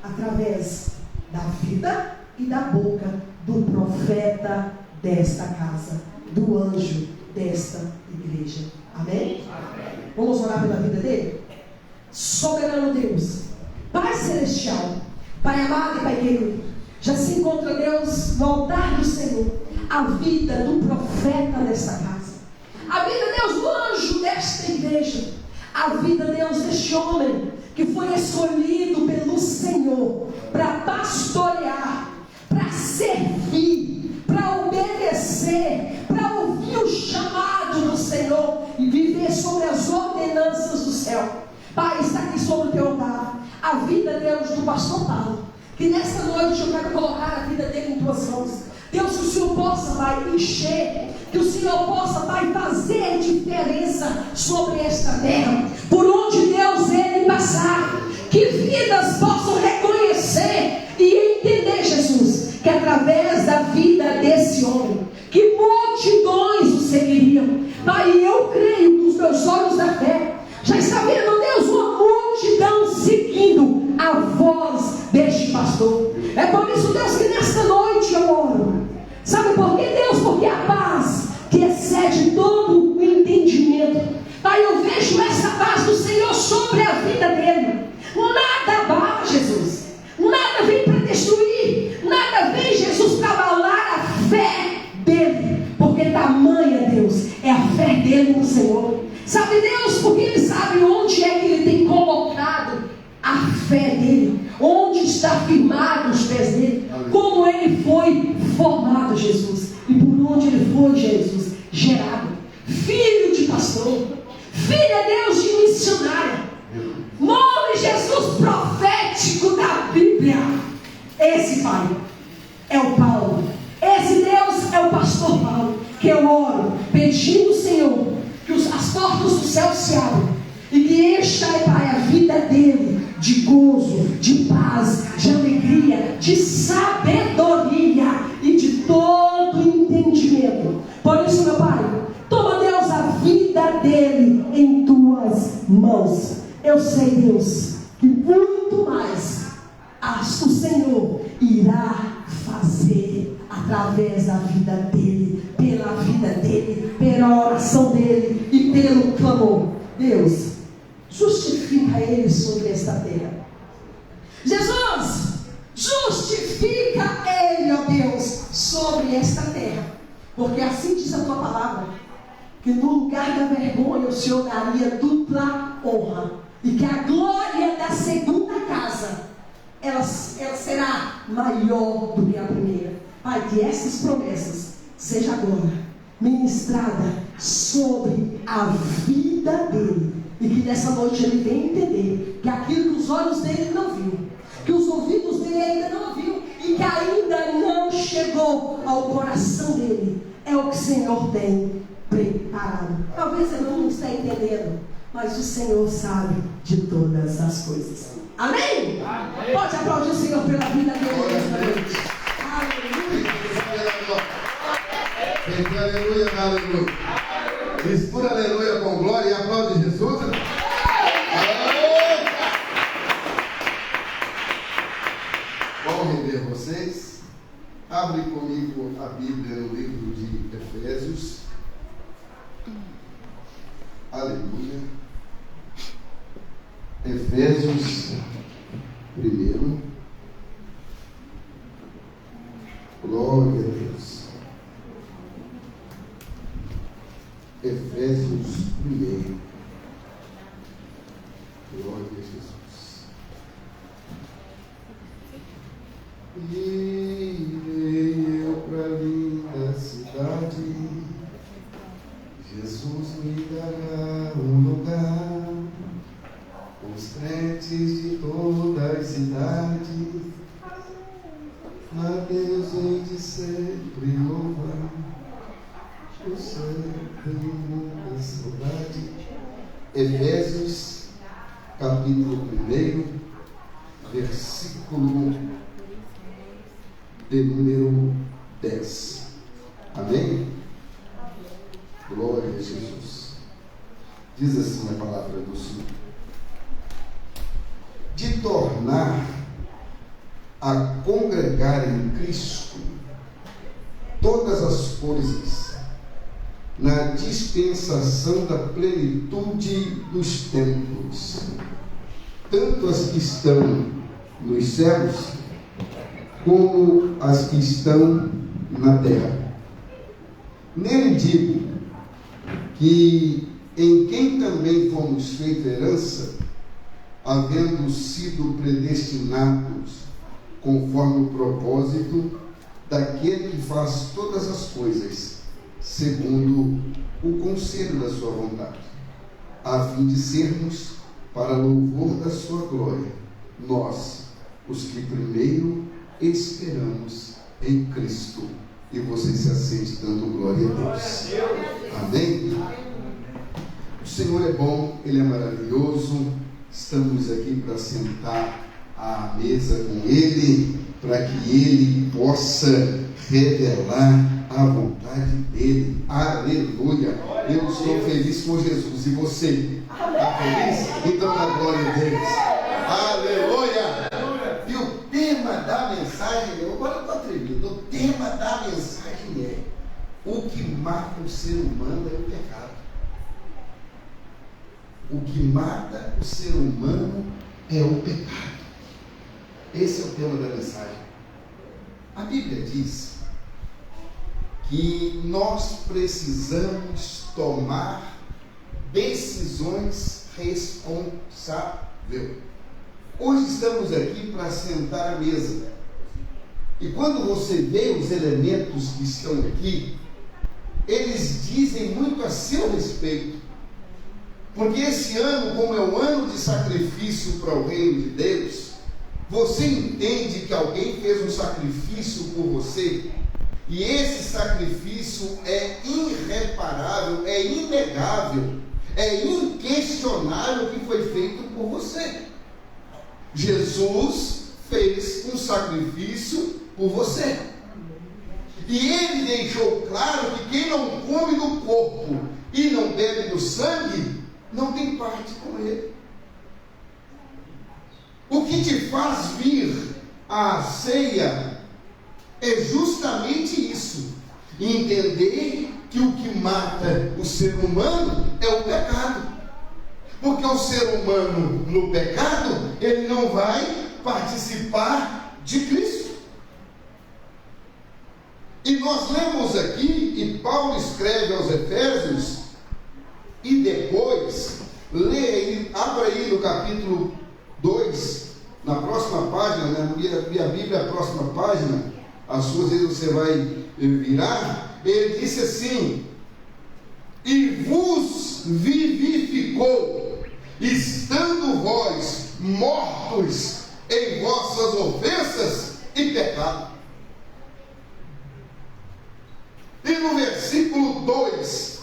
através da vida e da boca do profeta desta casa, do anjo desta igreja. Amém? Amém. Vamos orar pela vida dele? Soberano Deus, Pai Celestial, Pai amado e Pai querido, já se encontra, Deus, no altar do Senhor, a vida do profeta desta casa, a vida, Deus, do anjo desta igreja, a vida, Deus, deste homem que foi escolhido pelo Senhor para pastorear, para servir, para obedecer, para ouvir o chamado do Senhor e viver sobre as ordenanças do céu. Pai, está aqui sobre o teu altar a vida, Deus, do pastor Paulo, que nesta noite eu quero colocar a vida dele em tuas mãos. Deus, que o Senhor possa, Pai, encher, que o Senhor possa, Pai, fazer diferença sobre esta terra, por onde, Deus, ele passar, que vidas possam reconhecer e entender, Jesus, que através da vida desse homem, que multidões o seguiriam. Pai, eu creio nos meus olhos da fé, já está vendo, Deus, uma multidão seguindo a voz deste pastor. É por isso, Deus, que nesta noite eu oro. Sabe por quê, Deus? Porque a paz que excede todo o entendimento, Pai, eu vejo essa paz do Senhor sobre a vida dele. Nada abala, Jesus, nada vem para destruir, nada vem, Jesus, para abalar a fé dele, porque tamanha, Deus, é a fé dele no Senhor. Sabe, Deus, porque ele sabe onde é que ele tem colocado a fé dele, onde está firmado os pés dele, como ele foi formado, Jesus, e por onde ele foi, Jesus, gerado, filho de pastor, filha, Deus, de missionária, nome, Jesus, profético da Bíblia. Esse, Pai, é o Paulo, esse Deus é o pastor Paulo, que eu oro, pedindo, Senhor, que as portas do céu se abram, e que encha, Pai, a vida dele de gozo, de paz, de alegria, de sabedoria e de todo entendimento. Por isso, meu Pai, toma, Deus, a vida dele em tuas mãos. Eu sei, Deus, que muito mais o Senhor irá fazer através da vida dele, pela vida dele, pela oração dele e pelo clamor. Deus, justifica ele sobre esta terra. Jesus, justifica ele, ó Deus, sobre esta terra, porque assim diz a tua palavra, que no lugar da vergonha o Senhor daria dupla honra, e que a glória da segunda casa ela será maior do que a primeira. Pai, que essas promessas sejam agora ministradas sobre a vida dele, e que nessa noite ele venha entender que aquilo que os olhos dele não viu, que os ouvidos dele ainda não viu, e que ainda não chegou ao coração dele, é o que o Senhor tem preparado. Talvez você não está entendendo, mas o Senhor sabe de todas as coisas. Amém? Amém. Pode aplaudir o Senhor pela vida dele nesta noite. Aleluia. Aleluia, aleluia. Diz por aleluia com glória e aplaude Jesus. Vamos render vocês. Abre comigo a Bíblia no livro de Efésios. Aleluia. Efésios 1. Glória a Deus. Efésios 1. Glória a Jesus. Irei eu para a linda cidade, Jesus me dará um lugar, os crentes de todas as idades, a Deus hei de sempre louvar, o céu tem muita saudade. Efésios, capítulo 1, versículo de número 10. Amém? Glória a Jesus. Diz assim a palavra do Senhor: de tornar a congregar em Cristo todas as coisas na dispensação da plenitude dos tempos, tanto as que estão nos céus como as que estão na terra. Nele digo que em quem também fomos feita herança, havendo sido predestinados conforme o propósito daquele que faz todas as coisas segundo o conselho da sua vontade, a fim de sermos para louvor da sua glória, nós, os que primeiro esperamos em Cristo. E você se assente dando glória a Deus. Amém? O Senhor é bom, Ele é maravilhoso. Estamos aqui para sentar à mesa com Ele, para que Ele possa revelar a vontade dEle. Aleluia! Eu estou feliz com Jesus. E você? Está feliz? Então dá glória a Deus. Aleluia! E o tema da mensagem, agora eu estou atrevido, o tema da mensagem é: o que mata o ser humano é o pecado. O que mata o ser humano é o pecado. Esse é o tema da mensagem. A Bíblia diz que nós precisamos tomar decisões responsáveis. Hoje estamos aqui para sentar à mesa. E quando você vê os elementos que estão aqui, eles dizem muito a seu respeito. Porque esse ano, como é o ano de sacrifício para o reino de Deus, você entende que alguém fez um sacrifício por você, e esse sacrifício é irreparável, é inegável, é inquestionável que foi feito por você. Jesus fez um sacrifício por você. E Ele deixou claro que quem não come do corpo e não bebe do sangue, não tem parte com Ele. O que te faz vir à ceia é justamente isso: entender que o que mata o ser humano é o pecado. Porque o ser humano no pecado, ele não vai participar de Cristo. E nós lemos aqui, e Paulo escreve aos Efésios, e depois, abra aí no capítulo 2, na próxima página, na minha Bíblia, a próxima página, as suas vezes você vai virar, ele disse assim: e vos vivificou, estando vós mortos em vossas ofensas e pecado. E no versículo 2: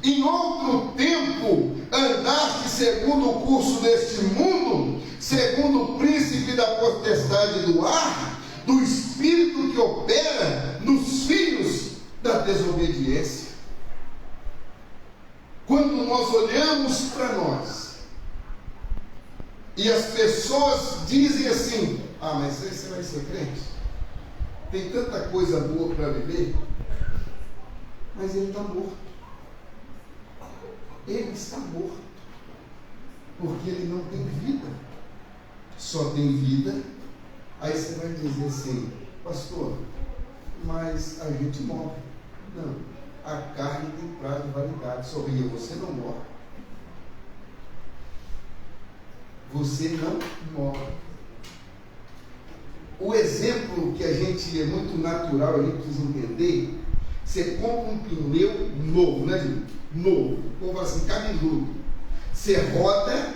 em outro tempo andaste segundo o curso deste mundo, segundo o príncipe da potestade do ar, do espírito que opera nos filhos da desobediência. Quando nós olhamos para nós e as pessoas dizem assim: ah, mas aí você vai ser crente? Tem tanta coisa boa para viver. Mas ele está morto. Ele está morto. Porque ele não tem vida. Só tem vida. Aí você vai dizer assim: pastor, mas a gente morre. Não. A carne tem prazo de validade. Sorria, você não morre. Você não morre. O exemplo que a gente é muito natural, a gente precisa entender: você compra um pneu novo, né, gente? Novo. O povo fala assim, cabeludo. Você roda,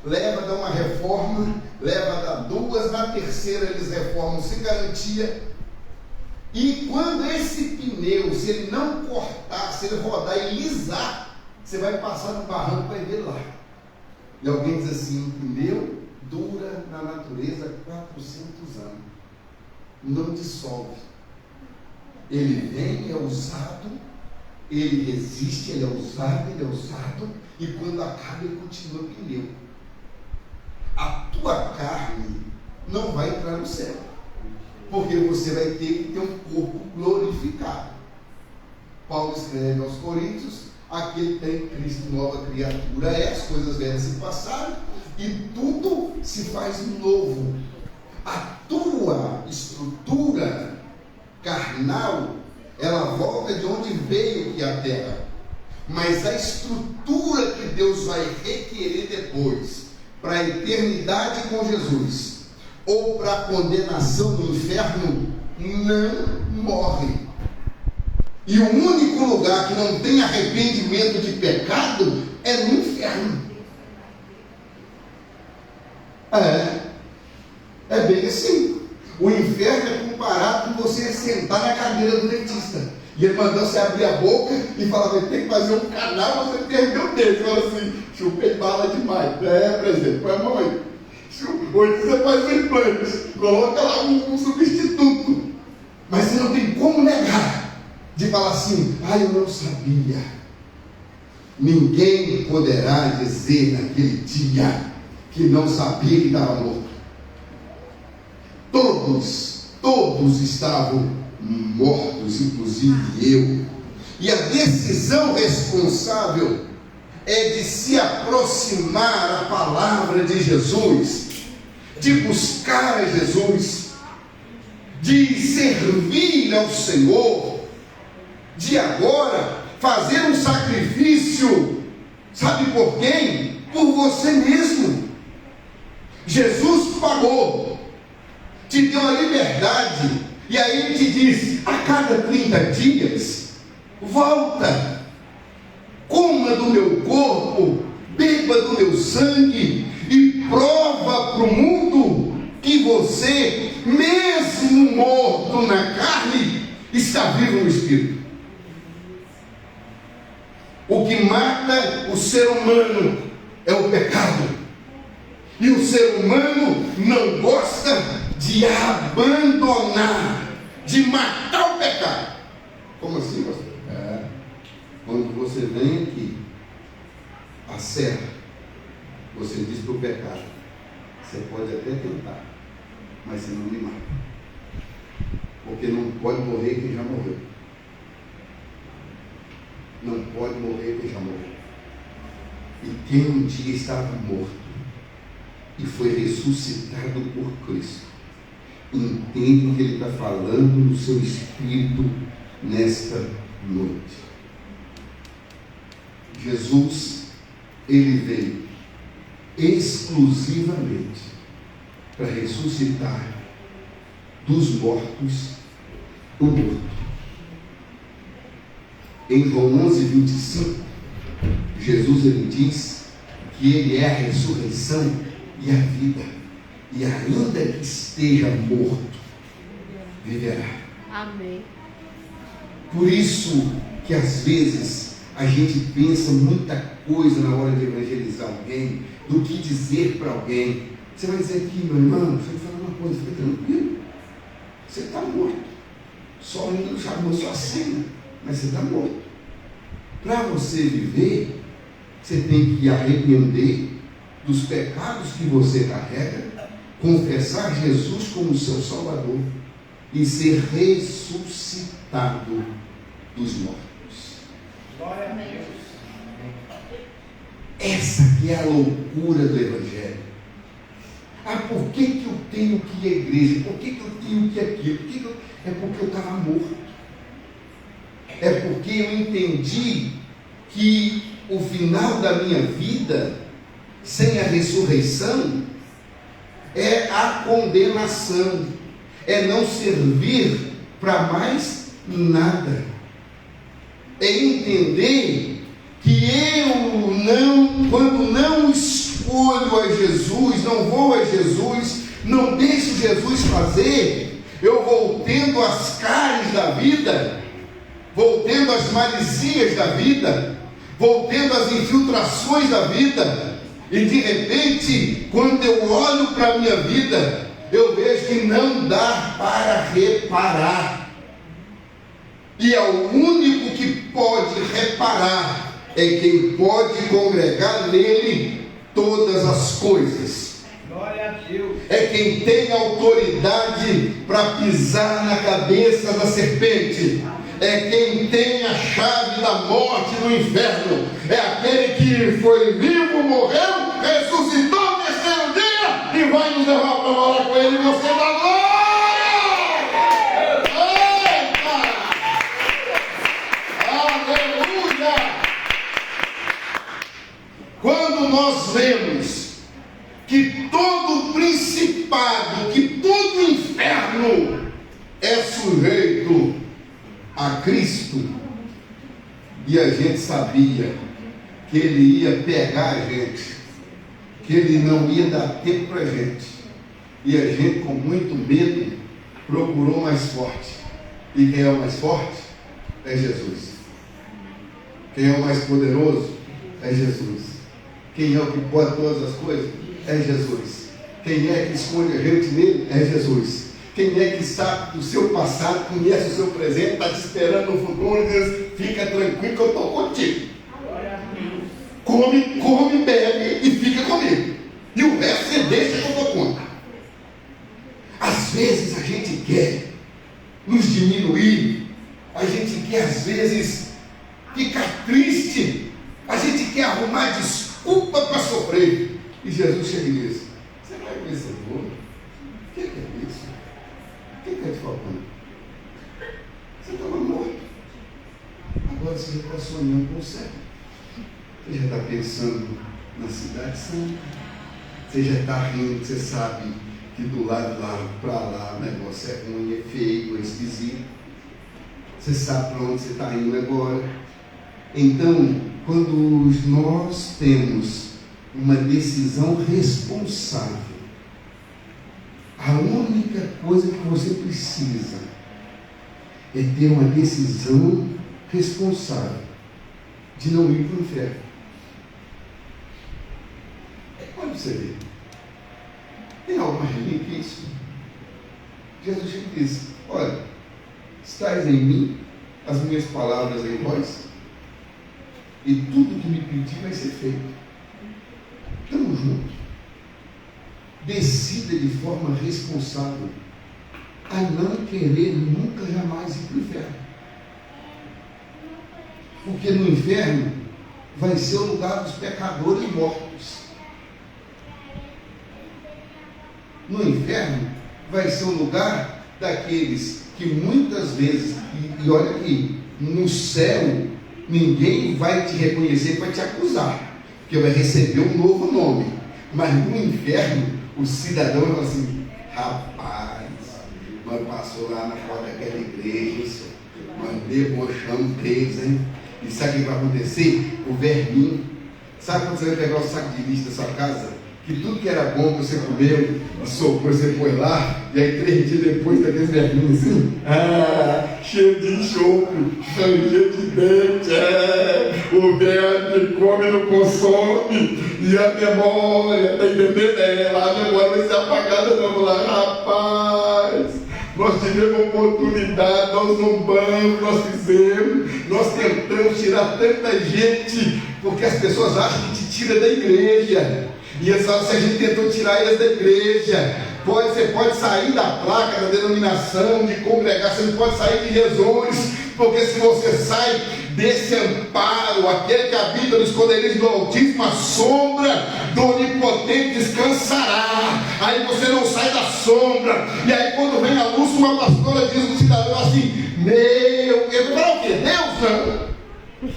leva, dá uma reforma, leva, dá duas, na terceira eles reformam sem garantia. E quando esse pneu, se ele não cortar, se ele rodar e lisar, você vai passar no barranco para ver lá. E alguém diz assim: um pneu dura na natureza 400 anos. Não dissolve. Ele vem, é usado, ele resiste, ele é usado, e quando acaba ele continua pneu. A tua carne não vai entrar no céu. porque você vai ter que ter um corpo glorificado. Paulo escreve aos Coríntios: aquele que tem em Cristo nova criatura é, as coisas velhas se passaram e tudo se faz novo. A tua estrutura carnal, ela volta de onde veio, que é a terra. Mas a estrutura que Deus vai requerer depois, para a eternidade com Jesus, ou para a condenação no inferno, não morre. E o único lugar que não tem arrependimento de pecado é no inferno. É bem assim. O inferno é comparado com você sentar na cadeira do dentista. E ele mandou você abrir a boca e falar: vai ter que fazer um canal, você perdeu o dente. Você fala assim: chupei bala demais. Por exemplo, põe a mão aí. Hoje você faz um implante, coloca lá um substituto. Mas você não tem como negar de falar assim: eu não sabia. Ninguém poderá dizer naquele dia que não sabia que estava morto. Todos estavam mortos, inclusive eu. E a decisão responsável é de se aproximar à palavra de Jesus, de buscar a Jesus, de servir ao Senhor, de agora fazer um sacrifício. Sabe por quem? Por você mesmo. Jesus pagou, te deu a liberdade, e aí ele te diz: a cada 30 dias, volta, coma do meu corpo, beba do meu sangue, e prova para o mundo que você, mesmo morto na carne, está vivo no Espírito. O que mata o ser humano é o pecado. E o ser humano não gosta de abandonar, de matar o pecado. Como assim, pastor? Quando você vem aqui, a serra, você diz para o pecado: você pode até tentar, mas você não me mata. Porque não pode morrer quem já morreu. Não pode morrer quem já morreu. E quem um dia estava morto e foi ressuscitado por Cristo, entende o que ele está falando no seu espírito nesta noite. Jesus, ele veio exclusivamente para ressuscitar dos mortos o morto. Em João 11:25, Jesus ele diz que ele é a ressurreição e a vida, e ainda que esteja morto, viverá. Amém. Por isso que às vezes a gente pensa muita coisa na hora de evangelizar alguém, do que dizer para alguém. Você vai dizer aqui: meu irmão, deixa eu te falar uma coisa, fica tranquilo, você está morto, só ainda chamou sua senha, mas você está morto. Para você viver, você tem que arrepender dos pecados que você carrega, confessar Jesus como seu Salvador e ser ressuscitado dos mortos. Glória a Deus. Essa que é a loucura do Evangelho. Por que eu tenho que ir à igreja? Por que eu tenho que ir aqui? É porque eu estava morto. É porque eu entendi que o final da minha vida, sem a ressurreição, é a condenação, é não servir para mais nada, é entender que eu não, quando não escolho a Jesus, não vou a Jesus, não deixo Jesus fazer, eu vou tendo as cáries da vida, vou tendo as malicias da vida, vou tendo as infiltrações da vida, e de repente, quando eu olho para a minha vida, eu vejo que não dá para reparar. E é o único que pode reparar, é quem pode congregar nele todas as coisas. É quem tem autoridade para pisar na cabeça da serpente. É quem tem a chave da morte do inferno. É aquele que foi vivo, morreu, ressuscitou no terceiro dia e vai nos levar para morar com ele. Você dá glória! Eita! Aleluia! Quando nós vemos que todo principado, que todo inferno é sujeito a Cristo, e a gente sabia que Ele ia pegar a gente, que Ele não ia dar tempo para a gente, e a gente com muito medo procurou mais forte. E quem é o mais forte? É Jesus. Quem é o mais poderoso? É Jesus. Quem é o que pode todas as coisas? É Jesus. Quem é que esconde a gente nele? É Jesus. Quem é que sabe do seu passado, conhece o seu presente, está te esperando no futuro e diz: fica tranquilo que eu estou contigo. Come, bebe e fica comigo. E o resto você deixa que eu dou conta. Às vezes a gente quer nos diminuir, a gente quer às vezes ficar triste, a gente quer arrumar desculpa para sofrer. E Jesus chega e diz: você vai conhecer o mundo? O que é isso? O que está te faltando? Você estava morto. Agora você já está sonhando com o céu. Você já está pensando na cidade santa. Você já está rindo, você sabe que do lado lá para lá o negócio é ruim, é feio, é esquisito. Você sabe para onde você está indo agora. Então, quando nós temos uma decisão responsável, a única coisa que você precisa é ter uma decisão responsável de não ir para o inferno. Quando você vê, tem algo mais lindo que isso? Jesus disse: olha, estais em mim, as minhas palavras em vós, e tudo que me pedir vai ser feito. Estamos juntos. Decida de forma responsável a não querer nunca jamais ir para o inferno. Porque no inferno vai ser o lugar dos pecadores mortos. No inferno vai ser o lugar daqueles que muitas vezes, e olha aqui, no céu ninguém vai te reconhecer para te acusar, porque vai receber um novo nome. Mas no inferno o cidadão vai falar assim: rapaz, nós passou lá na porta daquela igreja, nós debochamos deles, hein? E sabe o que vai acontecer? O verminho. Sabe quando você vai pegar o saco de lixo da sua casa? Que tudo que era bom que você comeu, soprou, você põe lá, e aí 3 dias depois daqueles verminhos assim, cheio de enxofre, cheio de dente, o verme come e não consome, e a memória, tá entendendo? A memória vai ser apagada, vamos lá, rapaz. Nós tivemos oportunidade, nós zombamos, nós fizemos, nós tentamos tirar tanta gente, porque as pessoas acham que te tira da igreja. E eles falam: se a gente tentou tirar eles da igreja, você pode sair da placa da denominação, de congregar, você não pode sair de Jesus, porque se você sai desse amparo, aquele que habita no esconderijo do Altíssimo, a sombra do Onipotente descansará. Aí você não sai da sombra, e aí quando vem a luz, uma pastora diz ao cidadão assim: eu para o quê? Deus não.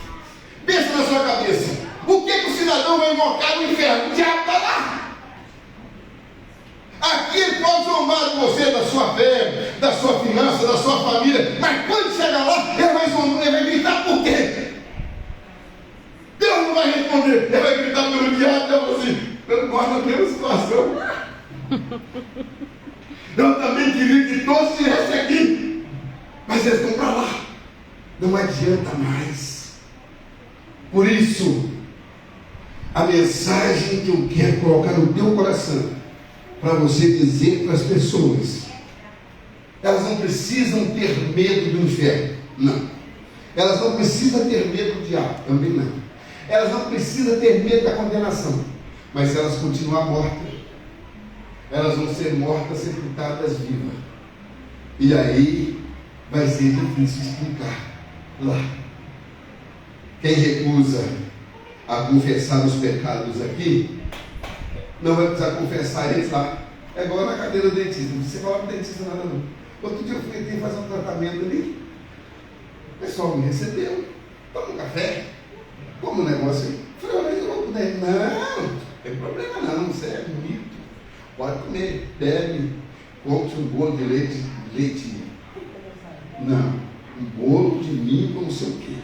Pensa na sua cabeça, o que o cidadão vai invocar no inferno? O diabo está lá. Aqui ele pode zombar de você, da sua fé, da sua finança, da sua família, mas quando chegar lá, ele vai zombar, ele vai gritar por quê? Deus não vai responder, ele vai gritar pelo diabo. Deus vai assim: eu gosto da mesma situação. Eu também queria que todos estivessem aqui, mas eles estão para lá, não adianta mais. Por isso, a mensagem que eu quero colocar no teu coração, para você dizer para as pessoas: elas não precisam ter medo do inferno, não. Elas não precisam ter medo do diabo, também não. Elas não precisam ter medo da condenação, mas se elas continuarem mortas, elas vão ser mortas, sepultadas vivas. E aí vai ser difícil explicar lá. Quem recusa a confessar os pecados aqui, não vai precisar confessar eles lá. É igual na cadeira do dentista. Não precisa falar para o dentista nada não. Outro dia eu fui fazer um tratamento ali. O pessoal me recebeu. Toma um café. Como o negócio aí? Eu falei, mas eu vou comer. Não tem problema não. Isso é bonito. Pode comer. Bebe. Come um bolo de leite. Não. Um bolo de milho com não sei o quê.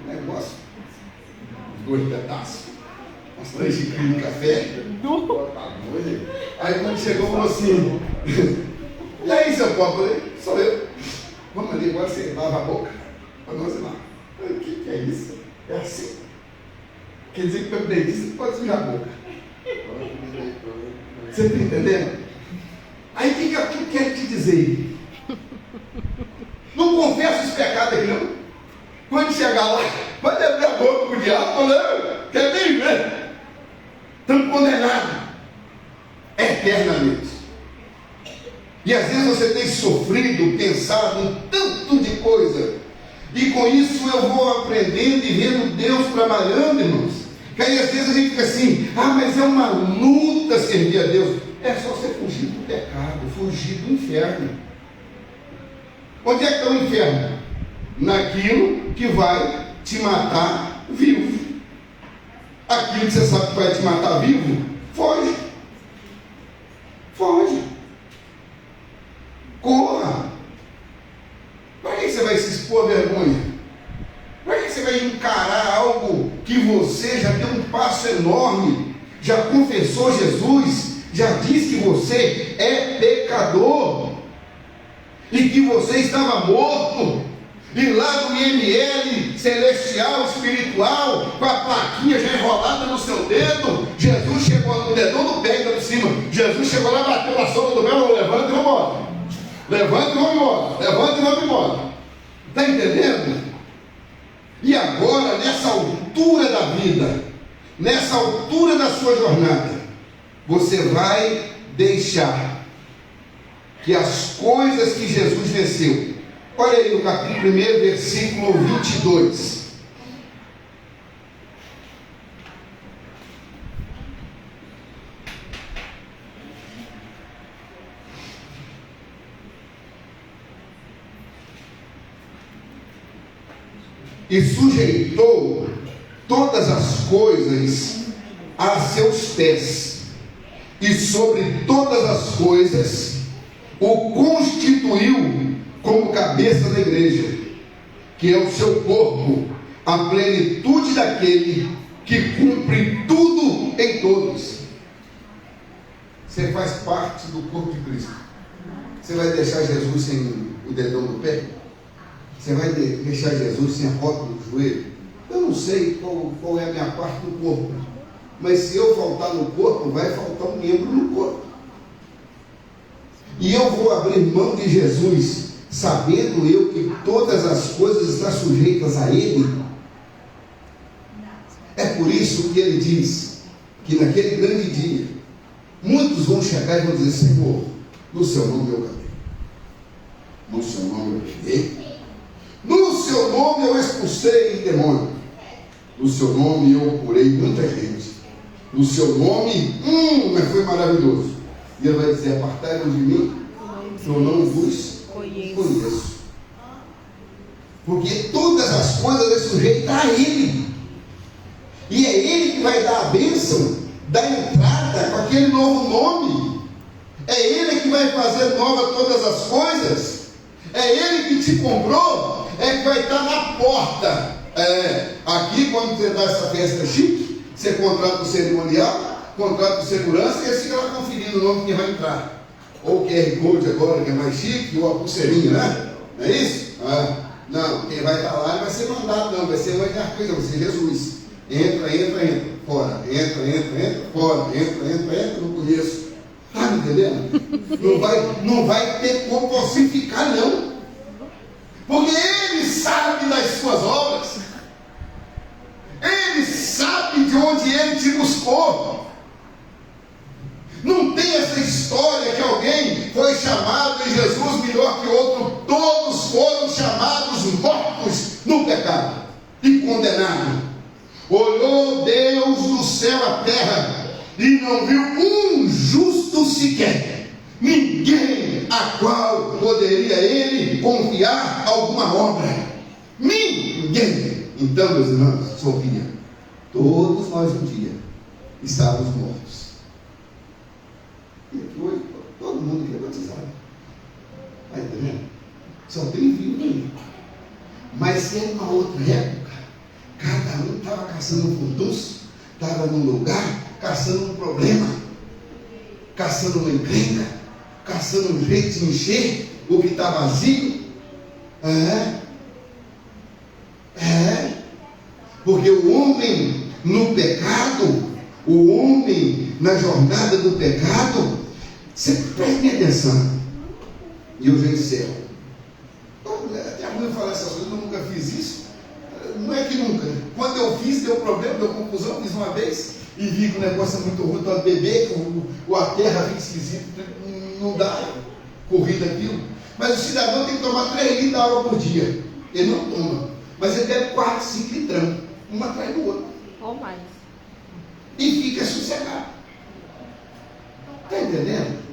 Um negócio. Uns 2 pedaços. Umas 3 xícaras de café. Aí quando chegou, falou assim: e aí, seu pobre? Eu falei, sou eu. Vamos ali, agora você lava a boca para nós ir lá. Eu falei, o que é isso? É assim. Quer dizer que para o dentista não pode sujar a boca. Você está entendendo? Aí o que eu quero te dizer? Não confessa os pecados aqui, não. Quando chegar lá, pode abrir a boca para o diabo, não, quer nem ver. Estamos condenados eternamente. E às vezes você tem sofrido, pensado em tanto de coisa, e com isso eu vou aprendendo e vendo Deus trabalhando, irmãos. Que aí às vezes a gente fica assim, mas é uma luta servir a Deus. É só você fugir do pecado, fugir do inferno. Onde é que está o inferno? Naquilo que vai te matar vivo. Aquilo que você sabe que vai te matar vivo, foge. Foge. Corra. Para que você vai se expor à vergonha? Para que você vai encarar algo que você já deu um passo enorme, já confessou Jesus, já disse que você é pecador e que você estava morto, e lá no IML celestial, espiritual, com a plaquinha já enrolada no seu dedo, Jesus chegou no dedão do pé, ainda por cima, Jesus chegou lá, bateu na sola do pé, levanta e vamos embora. Levanta e vamos embora. Levanta e vamos embora. Está entendendo? E agora, nessa altura da vida, nessa altura da sua jornada, você vai deixar que as coisas que Jesus venceu. Olha aí no capítulo 1, versículo 22. E sujeitou todas as coisas a seus pés, e sobre todas as coisas o constituiu como cabeça da igreja, que é o seu corpo, a plenitude daquele que cumpre tudo em todos. Você faz parte do corpo de Cristo. Você vai deixar Jesus sem o dedão do pé? Você vai deixar Jesus sem a rótula do joelho? Eu não sei qual é a minha parte do corpo, mas se eu faltar no corpo, vai faltar um membro no corpo. E eu vou abrir mão de Jesus, sabendo eu que todas as coisas estão sujeitas a Ele. É por isso que Ele diz que naquele grande dia, muitos vão chegar e vão dizer: Senhor, no seu nome eu cantei, no seu nome eu preguei, no seu nome eu expulsei demônio, no seu nome eu curei muita gente, no seu nome, mas foi maravilhoso. E Ele vai dizer: apartai-vos de mim, eu não vos conheço. Porque todas as coisas é sujeita a Ele, e é Ele que vai dar a bênção da entrada com aquele novo nome. É Ele que vai fazer nova todas as coisas. É Ele que te comprou, é que vai estar na porta. Aqui, quando você dá essa festa chique, você contrata o cerimonial, contrata o segurança, e assim ela conferindo o nome que vai entrar. Ou o QR Code agora, que é mais chique, ou a pulseirinha, né? Não é isso? Não, quem vai estar lá não vai ser mandado, não, vai ser uma coisa, vai ser Jesus. Entra, fora, entra, fora, entra, não conheço. Está me entendendo? Não vai ter como falsificar, não. Porque Ele sabe das suas obras. Ele sabe de onde Ele te buscou. Não tem essa história que alguém foi chamado em Jesus melhor que outro. Todos foram chamados mortos no pecado e condenados. Olhou Deus do céu à terra e não viu um justo sequer, ninguém a qual poderia ele confiar alguma obra. Ninguém. Então, meus irmãos, sorria. Todos nós um dia estávamos mortos. E aqui hoje, todo mundo aqui é batizado. Está entendendo? Só tem vivo aí. Mas se é uma outra época, cada um estava caçando um furdunço, estava num lugar, caçando um problema, caçando uma encrenca, caçando um jeito de encher o que está vazio. Porque o homem no pecado, o homem na jornada do pecado, você preste atenção, e eu já encerro. Até ruim falar essas coisas, eu nunca fiz isso. Não é que nunca. Quando eu fiz, deu problema, deu confusão, fiz uma vez e vi que o negócio é muito ruim, então beber, a terra fica esquisita, não dá corrida aquilo. Mas o cidadão tem que tomar 3 litros de água por dia. Ele não toma, mas ele bebe 4, 5 litrão, um atrás do outro. Ou mais. E fica sossegado. Está entendendo?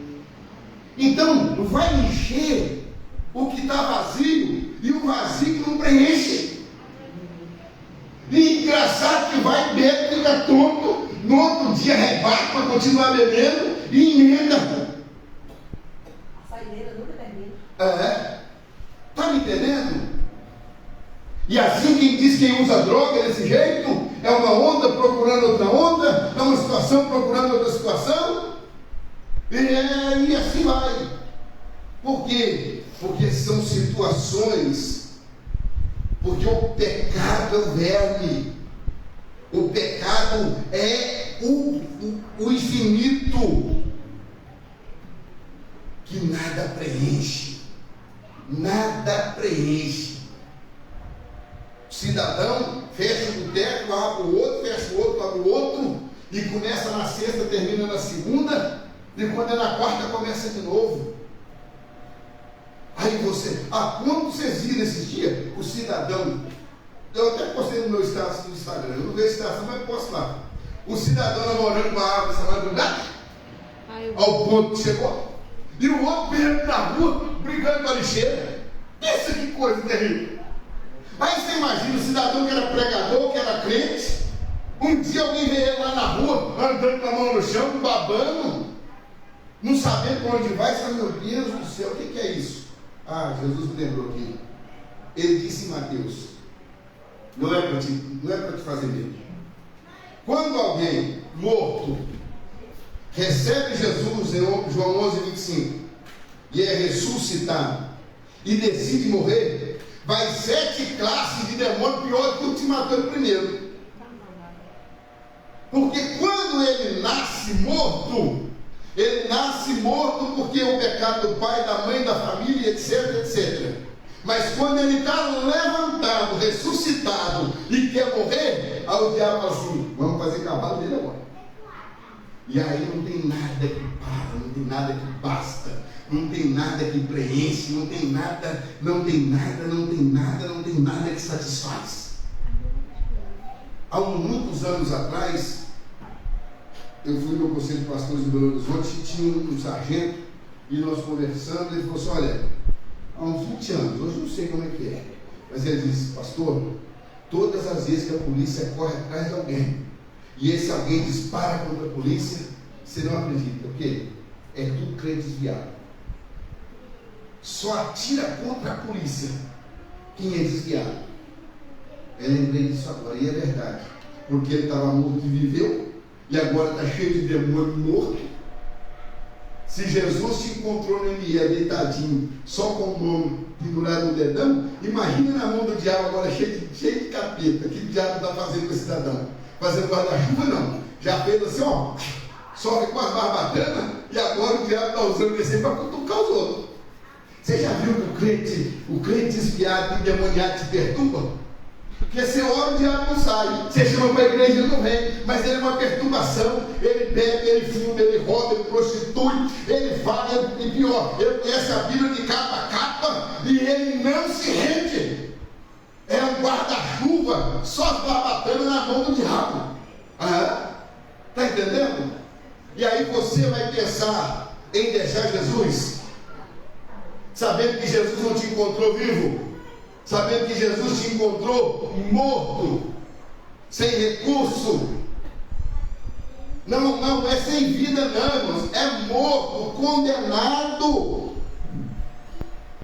Então, vai encher o que está vazio e o vazio que não preenche. E engraçado que vai, bebe, fica tonto, no outro dia rebate para continuar bebendo e emenda. A saideira nunca termina. Está me entendendo? E assim quem diz quem usa droga desse jeito, é uma onda procurando outra onda, é uma situação procurando outra situação, e assim vai. Por quê? Porque são situações, porque o pecado é o verme, o pecado é o infinito, que nada preenche, nada preenche. O cidadão fecha o boteco, abre o outro, fecha o outro, abre o outro, e começa na sexta, termina na segunda, e quando é na quarta começa de novo. Aí você, quando vocês viram esses dias, o cidadão, eu até postei no meu status do Instagram, eu não vejo status, mas posto lá. O cidadão namorando com a árvore, essa madrugada, ao ponto que chegou, e o outro perto na rua, brigando com a lixeira. Pensa que coisa terrível. Aí você imagina o cidadão que era pregador, que era crente, um dia alguém vê ele lá na rua, andando com a mão no chão, babando, não sabendo para onde vai, você fala, meu Deus do céu, o que é isso? Jesus me lembrou aqui. Ele disse em Mateus, não é para te fazer medo. Quando alguém morto recebe Jesus em João 11:25 e é ressuscitado e decide morrer, vai 7 classes de demônio pior do que te matou no primeiro. Porque quando ele nasce morto porque o pecado do pai, da mãe, da família, etc, etc. Mas quando ele está levantado, ressuscitado e quer morrer, aí o diabo fala assim, vamos fazer cavalo dele agora. E aí não tem nada que para, não tem nada que basta, não tem nada que preenche, não tem nada que satisfaz. Há muitos anos atrás, eu fui no Conselho de Pastores de Belo Horizonte e tinha um sargento, e nós conversando, ele falou assim, olha, há uns 20 anos, hoje não sei como é que é, mas ele disse, pastor, todas as vezes que a polícia corre atrás de alguém, e esse alguém dispara contra a polícia, você não acredita, o quê? É tudo crente desviado. Só atira contra a polícia quem é desviado. Eu lembrei disso agora, e é verdade, porque ele estava morto e viveu, e agora está cheio de demônio morto. Se Jesus te encontrou no ME deitadinho, só com o nome pendurado no dedão, imagina na mão do diabo agora cheio de capeta. O que o diabo está fazendo com esse cidadão? Fazendo guarda-chuva? Não. Já fez assim, ó, sobe com as barbatanas, e agora o diabo está usando esse para cutucar os outros. Você já viu que o crente desviado e endemoniado te perturba? Porque você ora, o diabo não sai. Você chama para a igreja, ele não vem. Mas ele é uma perturbação. Ele bebe, ele fuma, ele rouba, ele prostitui, ele fala, e pior, ele conhece a Bíblia de capa a capa e ele não se rende. É um guarda-chuva só babatando na mão do diabo. Está entendendo? E aí você vai pensar em deixar Jesus, sabendo que Jesus não te encontrou vivo, sabendo que Jesus te encontrou morto, sem recurso. Não é sem vida, não, irmãos. É morto, condenado,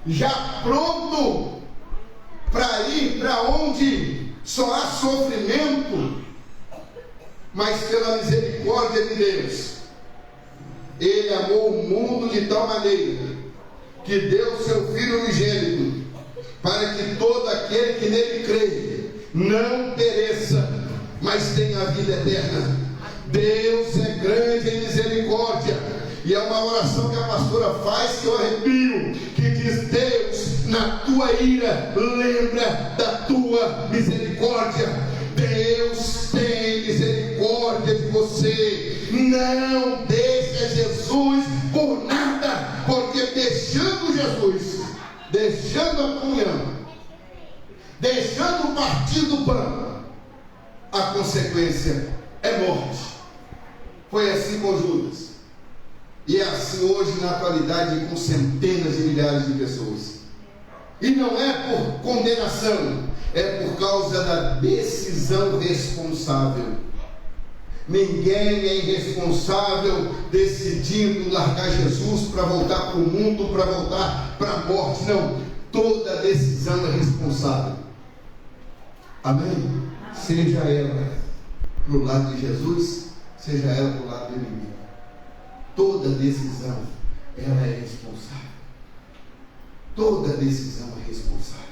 já pronto para ir para onde só há sofrimento. Mas pela misericórdia de Deus, Ele amou o mundo de tal maneira que deu seu Filho unigênito, para que todo aquele que nele crê não pereça, mas tenha a vida eterna. Deus é grande em misericórdia, e é uma oração que a pastora faz que eu arrepio, que diz: Deus, na tua ira, lembra da tua misericórdia. Deus tem misericórdia de você. Não deixa Jesus por nada, porque deixando Jesus, deixando a comunhão, deixando o partir do pão, a consequência é morte. Foi assim com Judas, e é assim hoje na atualidade com centenas de milhares de pessoas. E não é por condenação, é por causa da decisão responsável. Ninguém é irresponsável decidindo largar Jesus para voltar para o mundo, para voltar para a morte. Não, toda decisão é responsável. Amém? Seja ela para o lado de Jesus, seja ela para o lado do inimigo. Toda decisão, ela é responsável. Toda decisão é responsável.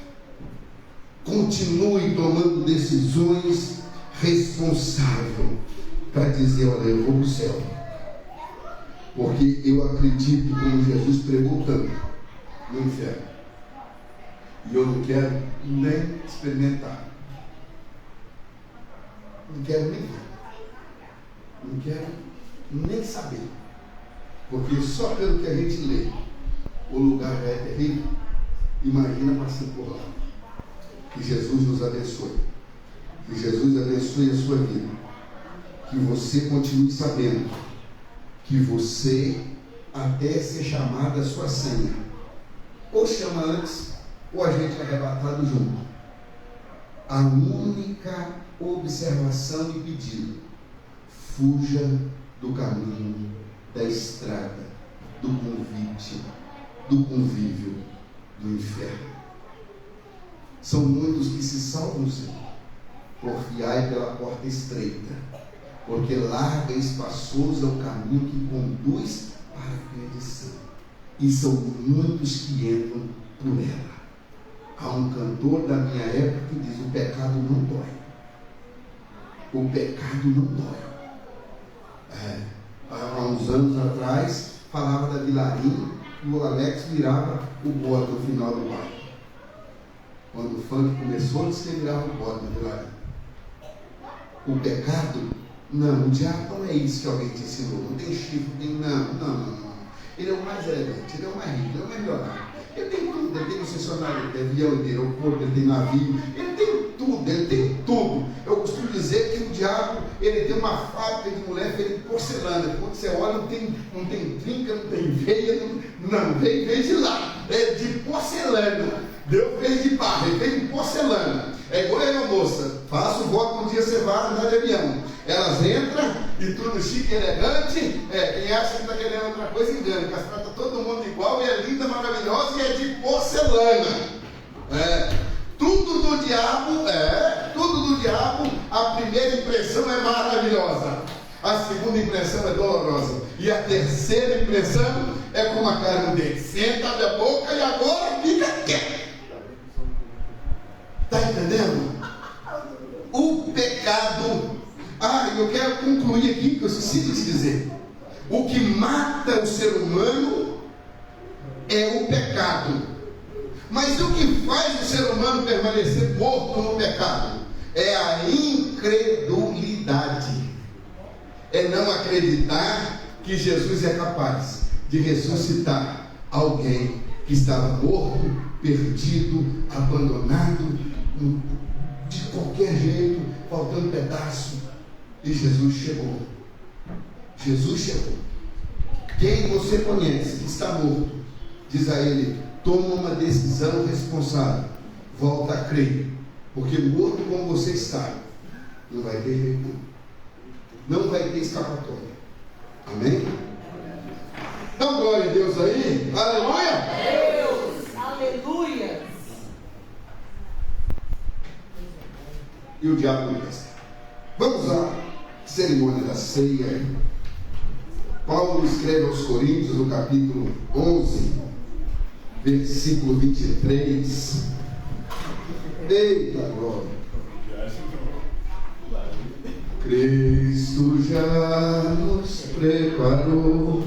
Continue tomando decisões responsáveis para dizer: olha, eu vou para o céu, porque eu acredito como Jesus pregou tanto no inferno, e eu não quero nem experimentar, não quero nem ver, não quero nem saber, porque só pelo que a gente lê o lugar já é terrível. Imagina passando por lá. Que Jesus nos abençoe, que Jesus abençoe a sua vida, que você continue sabendo que você, até ser chamado a sua senha, ou chama antes, ou a gente é arrebatado junto. A única observação e pedido: fuja do caminho, da estrada, do convite, do convívio do inferno. São muitos que se salvam, Senhor, confiai pela porta estreita, porque larga e espaçoso é o caminho que conduz para a perdição, e são muitos que entram por ela. Há um cantor da minha época que diz: o pecado não dói. O pecado não dói. Há uns anos atrás falava da Vilarinho, e o Alex virava o bode no final do baile. Quando o funk começou, disse que ele virava o bode na Vilarinho. O pecado, não, o diabo não é isso que alguém te ensinou. Não tem chifre, não. Ele é o mais elegante, ele é o mais rico, ele é o mais milionário. Ele tem tudo, ele tem concessionário, ele tem avião, ele tem aeroporto, ele tem navio, ele tem tudo. Eu costumo dizer que o diabo, ele tem uma fábrica de mulher feita de porcelana. Quando você olha, não tem trinca, não tem veia, não vem de lá, é de porcelana. Deus fez de barro, ele fez de porcelana. É igual a moça, faça o voto, um dia você vai andar de avião. Elas entram e tudo chique, elegante. Quem acha que está querendo outra coisa, engana, porque as trata todo mundo igual, e é linda, maravilhosa, e é de porcelana. Tudo do diabo, a primeira impressão é maravilhosa, a segunda impressão é dolorosa, e a terceira impressão é como a cara dele: senta, abre a boca e agora fica quieto. Está entendendo? O pecado. Eu quero concluir aqui, que eu esqueci de dizer. O que mata o ser humano é o pecado. Mas o que faz o ser humano permanecer morto no pecado? é a incredulidade. É não acreditar que Jesus é capaz de ressuscitar alguém que estava morto, perdido, abandonado, de qualquer jeito, faltando pedaço. E Jesus chegou. Jesus chegou. Quem você conhece que está morto, diz a ele: toma uma decisão responsável, volta a crer, porque morto como você está, não vai ter jeito, não vai ter escapatória. Amém? Então glória a Deus aí, aleluia! Deus, aleluia! E o diabo não resta. Vamos à cerimônia da ceia. Paulo escreve aos Coríntios, no capítulo 11, versículo 23. Eita glória! Cristo já nos preparou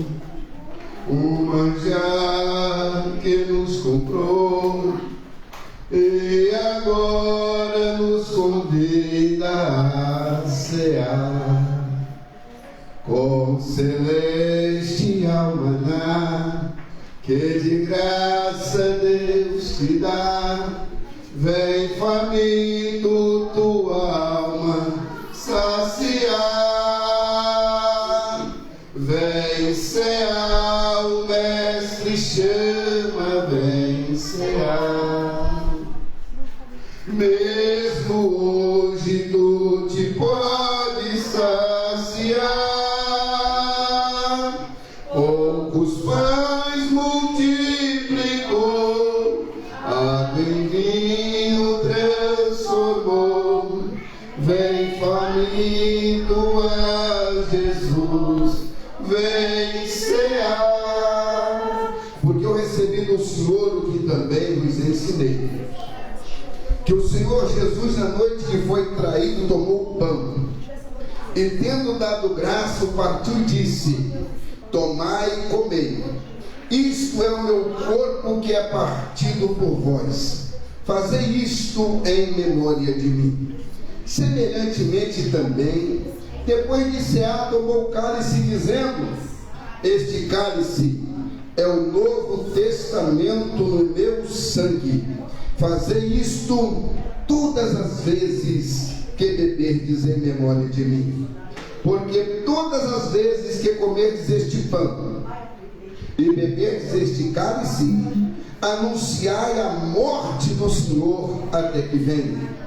uma já que nos comprou e agora nos convida a cear com celestial maná que de graça Deus te dá. Vem faminto tua alma saciar, vem cear, o mestre chama, vem cear. Mesmo hoje tu te podes saciar, poucos pães multiplicou, água em vinho transformou. Vem faminto a Jesus, vem cear. Porque eu recebi do Senhor o que também vos ensinei, que o Senhor Jesus, na noite que foi traído, tomou o pão e, tendo dado graça, o partiu e disse: tomai e comei, isto é o meu corpo que é partido por vós, fazei isto em memória de mim. Semelhantemente também, depois de cear, tomou o cálice, dizendo: este cálice é o novo testamento no meu sangue, fazei isto todas as vezes que beberdes em memória de mim. Porque todas as vezes que comerdes este pão e beberdes este cálice, anunciai a morte do Senhor até que venha.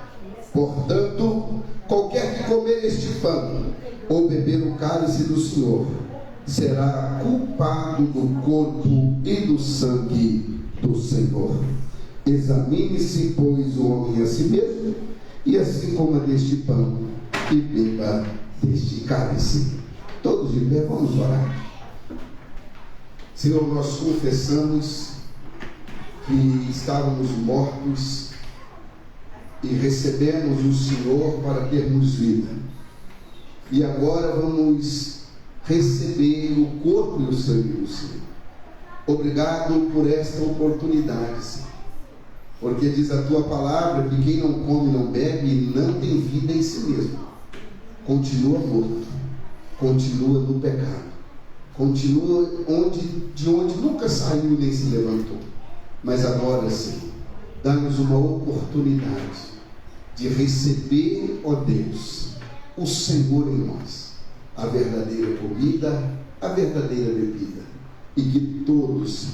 Portanto, qualquer que comer este pão ou beber o cálice do Senhor será culpado do corpo e do sangue do Senhor. Examine-se, pois, o homem a si mesmo, e assim coma deste pão e beba deste cálice. Todos de pé, vamos orar. Senhor, nós confessamos que estávamos mortos e recebemos o Senhor para termos vida. E agora vamos receber o corpo e o sangue do Senhor. Obrigado por esta oportunidade, Senhor. Porque diz a tua palavra que quem não come, não bebe, não tem vida em si mesmo. Continua morto, continua no pecado, continua de onde nunca saiu nem se levantou. Mas agora, Senhor, dá-nos uma oportunidade de receber, ó Deus, o Senhor em nós, a verdadeira comida, a verdadeira bebida, e que todos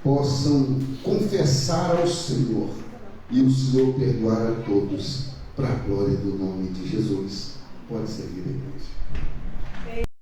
possam confessar ao Senhor e o Senhor perdoar a todos, para a glória do nome de Jesus. Pode seguir a igreja.